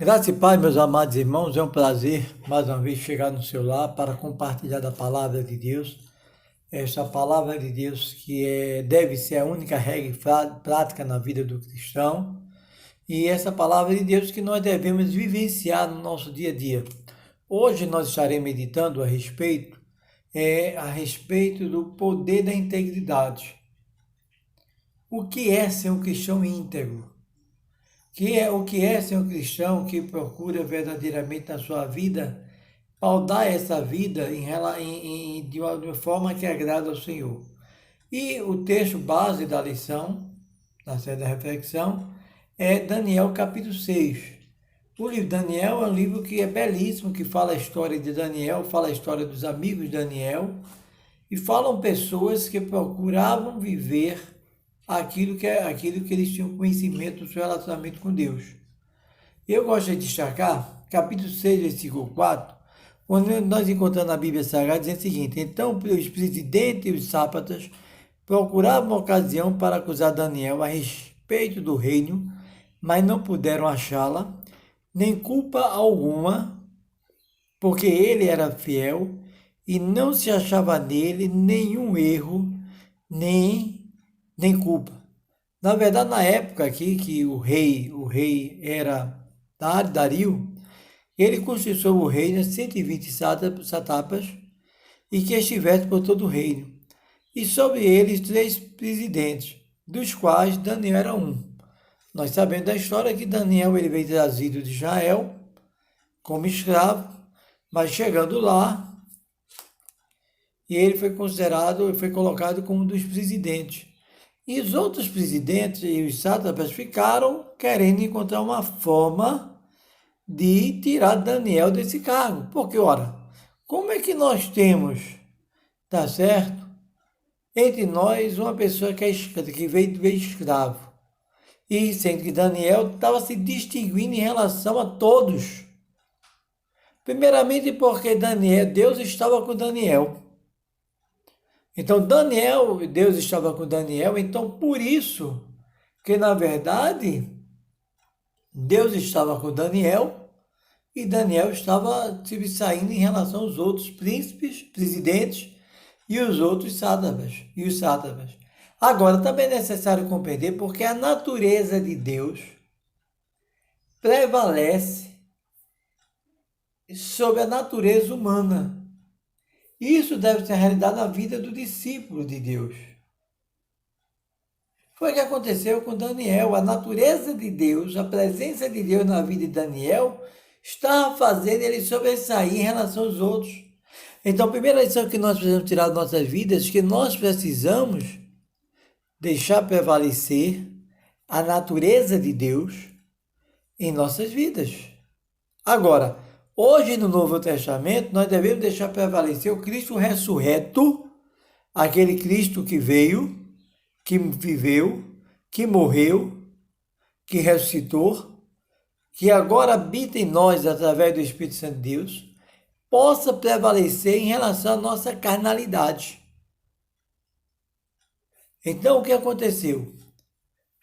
Graça e paz, meus amados irmãos, é um prazer mais uma vez chegar no seu lar para compartilhar da palavra de Deus. Esta palavra de Deus deve ser a única regra e prática na vida do cristão. E essa palavra de Deus que nós devemos vivenciar no nosso dia a dia. Hoje nós estaremos meditando a respeito do poder da integridade. O que é ser um cristão íntegro? O que é ser um cristão que procura verdadeiramente na sua vida paudar essa vida de uma forma que agrada ao Senhor. E o texto base da lição, da série da reflexão, é Daniel capítulo 6. O livro de Daniel é um livro que é belíssimo, que fala a história de Daniel, fala a história dos amigos de Daniel, e falam pessoas que procuravam viver aquilo que eles tinham conhecimento do seu relacionamento com Deus. Eu gosto de destacar, capítulo 6, versículo 4, quando nós encontramos na Bíblia Sagrada, dizendo o seguinte: então os presidentes e os sátrapas procuravam uma ocasião para acusar Daniel a respeito do reino, mas não puderam achá-la, nem culpa alguma, porque ele era fiel e não se achava nele nenhum erro, nem culpa. Na verdade, na época aqui que o rei era Dario, ele constituiu o reino a 120 sátrapas e que estivesse por todo o reino, e sobre eles 3 presidentes, dos quais Daniel era um. Nós sabemos da história que Daniel ele veio trazido de Israel como escravo, mas chegando lá, e ele foi colocado como um dos presidentes. E os outros presidentes e os sátrapas ficaram querendo encontrar uma forma de tirar Daniel desse cargo. Porque, ora, como é que nós temos, tá certo, entre nós uma pessoa que veio escravo, e sendo que Daniel estava se distinguindo em relação a todos. Primeiramente porque Deus estava com Daniel. Então, Deus estava com Daniel, então por isso que, na verdade, Deus estava com Daniel e Daniel estava se saindo em relação aos outros príncipes, presidentes e os outros sátrapas. Agora, também é necessário compreender porque a natureza de Deus prevalece sobre a natureza humana. Isso deve ser a realidade na vida do discípulo de Deus. Foi o que aconteceu com Daniel. A natureza de Deus, a presença de Deus na vida de Daniel, estava fazendo ele sobressair em relação aos outros. Então, a primeira lição que nós precisamos tirar das nossas vidas é que nós precisamos deixar prevalecer a natureza de Deus em nossas vidas. Agora, hoje no Novo Testamento, nós devemos deixar prevalecer o Cristo ressurreto, aquele Cristo que veio, que viveu, que morreu, que ressuscitou, que agora habita em nós através do Espírito Santo de Deus, possa prevalecer em relação à nossa carnalidade. Então, o que aconteceu?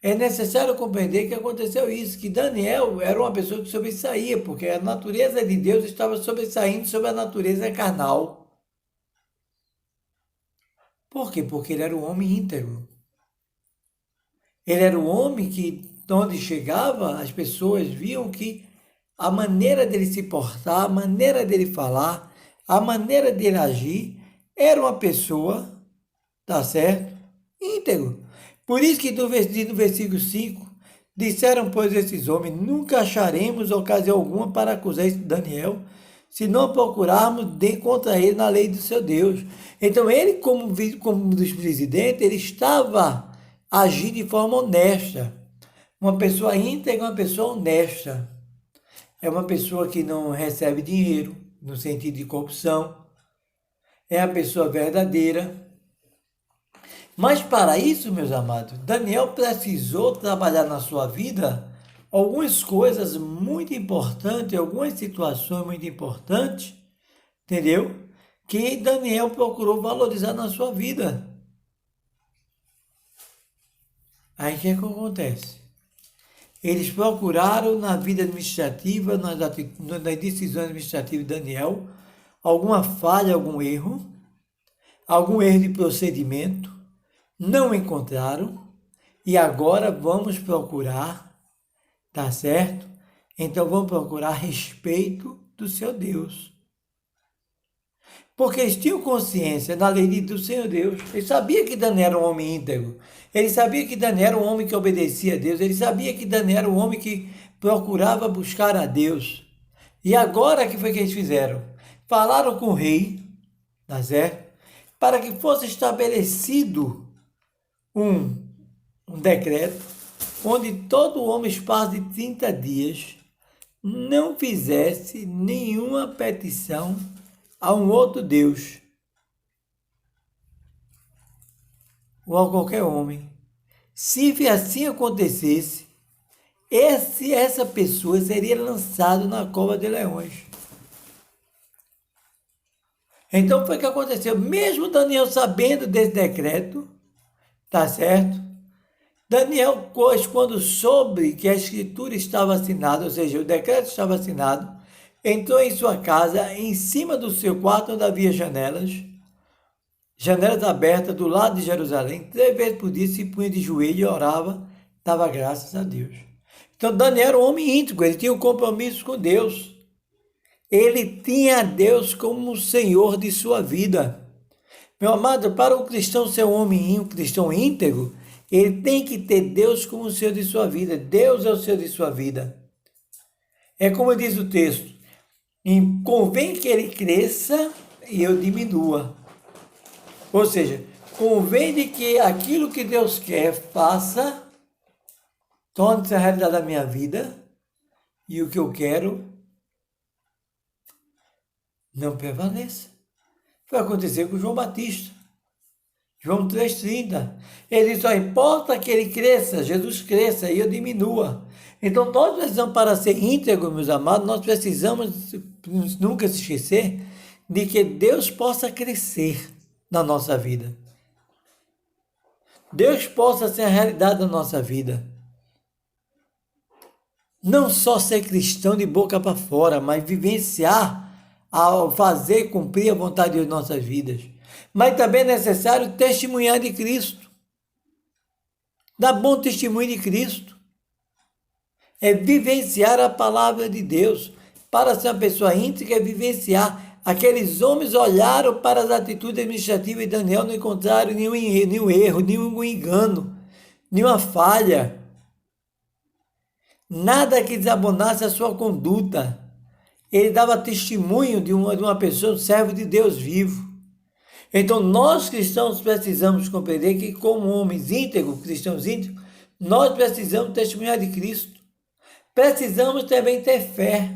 É necessário compreender que aconteceu isso, que Daniel era uma pessoa que sobressaía, porque a natureza de Deus estava sobressaindo sobre a natureza carnal. Por quê? Porque ele era um homem íntegro. Ele era um homem que, onde chegava, as pessoas viam que a maneira dele se portar, a maneira dele falar, a maneira dele agir, era uma pessoa, tá certo? Íntegro. Por isso que no versículo 5, disseram, pois, esses homens: nunca acharemos ocasião alguma para acusar esse Daniel, se não procurarmos de contra ele na lei do seu Deus. Então, ele, como um dos presidentes, ele estava agindo de forma honesta. Uma pessoa íntegra é uma pessoa honesta. É uma pessoa que não recebe dinheiro, no sentido de corrupção. É a pessoa verdadeira. Mas para isso, meus amados, Daniel precisou trabalhar na sua vida algumas coisas muito importantes, algumas situações muito importantes, entendeu? Que Daniel procurou valorizar na sua vida. Aí o que acontece? Eles procuraram na vida administrativa, nas decisões administrativas de Daniel, alguma falha, algum erro de procedimento, não encontraram, e agora vamos procurar, tá certo? Então vamos procurar a respeito do seu Deus. Porque eles tinham consciência na lei do Senhor Deus. Ele sabia que Daniel era um homem íntegro. Ele sabia que Daniel era um homem que obedecia a Deus. Ele sabia que Daniel era um homem que procurava buscar a Deus. E agora, o que foi que eles fizeram? Falaram com o rei, tá certo? Para que fosse estabelecido um decreto onde todo homem, espaço de 30 dias, não fizesse nenhuma petição a um outro Deus ou a qualquer homem. Se assim acontecesse, essa pessoa seria lançada na cova de leões. Então foi o que aconteceu. Mesmo Daniel sabendo desse decreto, tá certo? Daniel, quando soube que a escritura estava assinada, ou seja, o decreto estava assinado, entrou em sua casa, em cima do seu quarto, onde havia janelas abertas do lado de Jerusalém. 3 vezes por dia se punha de joelho e orava, dava graças a Deus. Então Daniel era um homem íntegro, ele tinha um compromisso com Deus. Ele tinha Deus como o Senhor de sua vida. Meu amado, para o cristão ser um cristão íntegro, ele tem que ter Deus como o Senhor de sua vida. Deus é o Senhor de sua vida. É como diz o texto, convém que ele cresça e eu diminua. Ou seja, convém de que aquilo que Deus quer faça, torne-se a realidade da minha vida, e o que eu quero não prevaleça. Foi acontecer com João Batista. João 3,30. Ele diz, só importa que ele cresça, Jesus cresça e eu diminua. Então nós precisamos, para ser íntegros, meus amados, nós precisamos nunca se esquecer de que Deus possa crescer na nossa vida. Deus possa ser a realidade da nossa vida. Não só ser cristão de boca para fora, mas vivenciar ao fazer cumprir a vontade de Deus em nossas vidas. Mas também é necessário testemunhar de Cristo. Dar bom testemunho de Cristo. É vivenciar a palavra de Deus. Para ser uma pessoa íntegra, é vivenciar. Aqueles homens olharam para as atitudes administrativas de Daniel, não encontraram nenhum erro, nenhum engano, nenhuma falha. Nada que desabonasse a sua conduta. Ele dava testemunho de uma pessoa, um servo de Deus vivo. Então, nós cristãos precisamos compreender que, como homens íntegros, cristãos íntegros, nós precisamos testemunhar de Cristo. Precisamos também ter fé.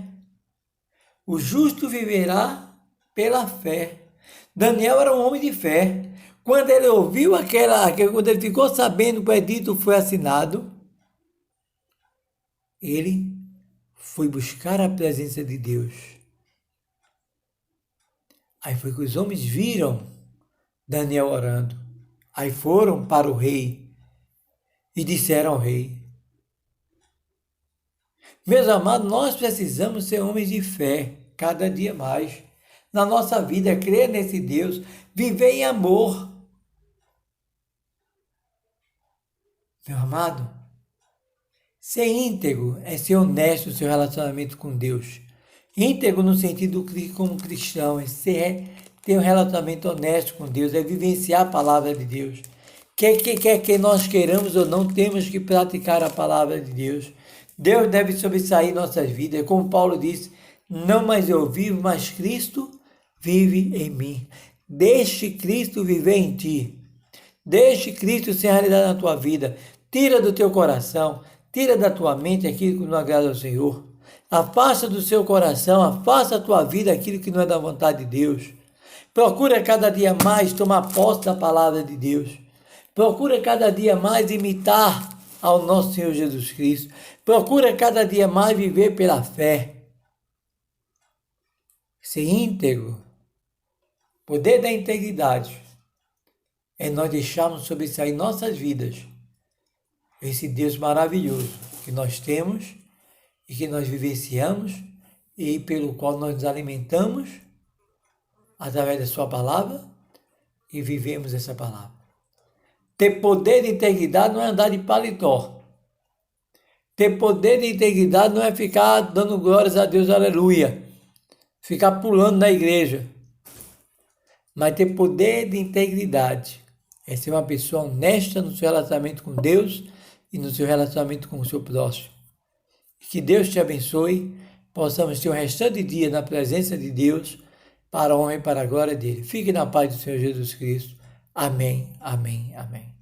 O justo viverá pela fé. Daniel era um homem de fé. Quando ele ouviu quando ele ficou sabendo que o edito foi assinado, ele foi buscar a presença de Deus. Aí foi que os homens viram Daniel orando. Aí foram para o rei e disseram ao rei. Meus amados, nós precisamos ser homens de fé cada dia mais. Na nossa vida, crer nesse Deus, viver em amor. Meu amado, ser íntegro é ser honesto no seu relacionamento com Deus. Íntegro no sentido como cristão, é ter um relacionamento honesto com Deus, é vivenciar a palavra de Deus. Quer que nós queiramos ou não, temos que praticar a palavra de Deus. Deus deve sobressair nossas vidas. Como Paulo disse, não mais eu vivo, mas Cristo vive em mim. Deixe Cristo viver em ti. Deixe Cristo ser a realidade na tua vida. Tira do teu coração, tira da tua mente aquilo que não agrada ao Senhor. Afasta do seu coração, afasta da tua vida aquilo que não é da vontade de Deus. Procura cada dia mais tomar posse da palavra de Deus. Procura cada dia mais imitar ao nosso Senhor Jesus Cristo. Procura cada dia mais viver pela fé. Ser íntegro. O poder da integridade é nós deixarmos sobressair nossas vidas esse Deus maravilhoso que nós temos e que nós vivenciamos e pelo qual nós nos alimentamos através da sua palavra e vivemos essa palavra. Ter poder de integridade não é andar de paletó. Ter poder de integridade não é ficar dando glórias a Deus, aleluia. Ficar pulando na igreja. Mas ter poder de integridade é ser uma pessoa honesta no seu relacionamento com Deus e no seu relacionamento com o seu próximo. Que Deus te abençoe, possamos ter o restante dia na presença de Deus, para a honra e para a glória dele. Fique na paz do Senhor Jesus Cristo. Amém, amém, amém.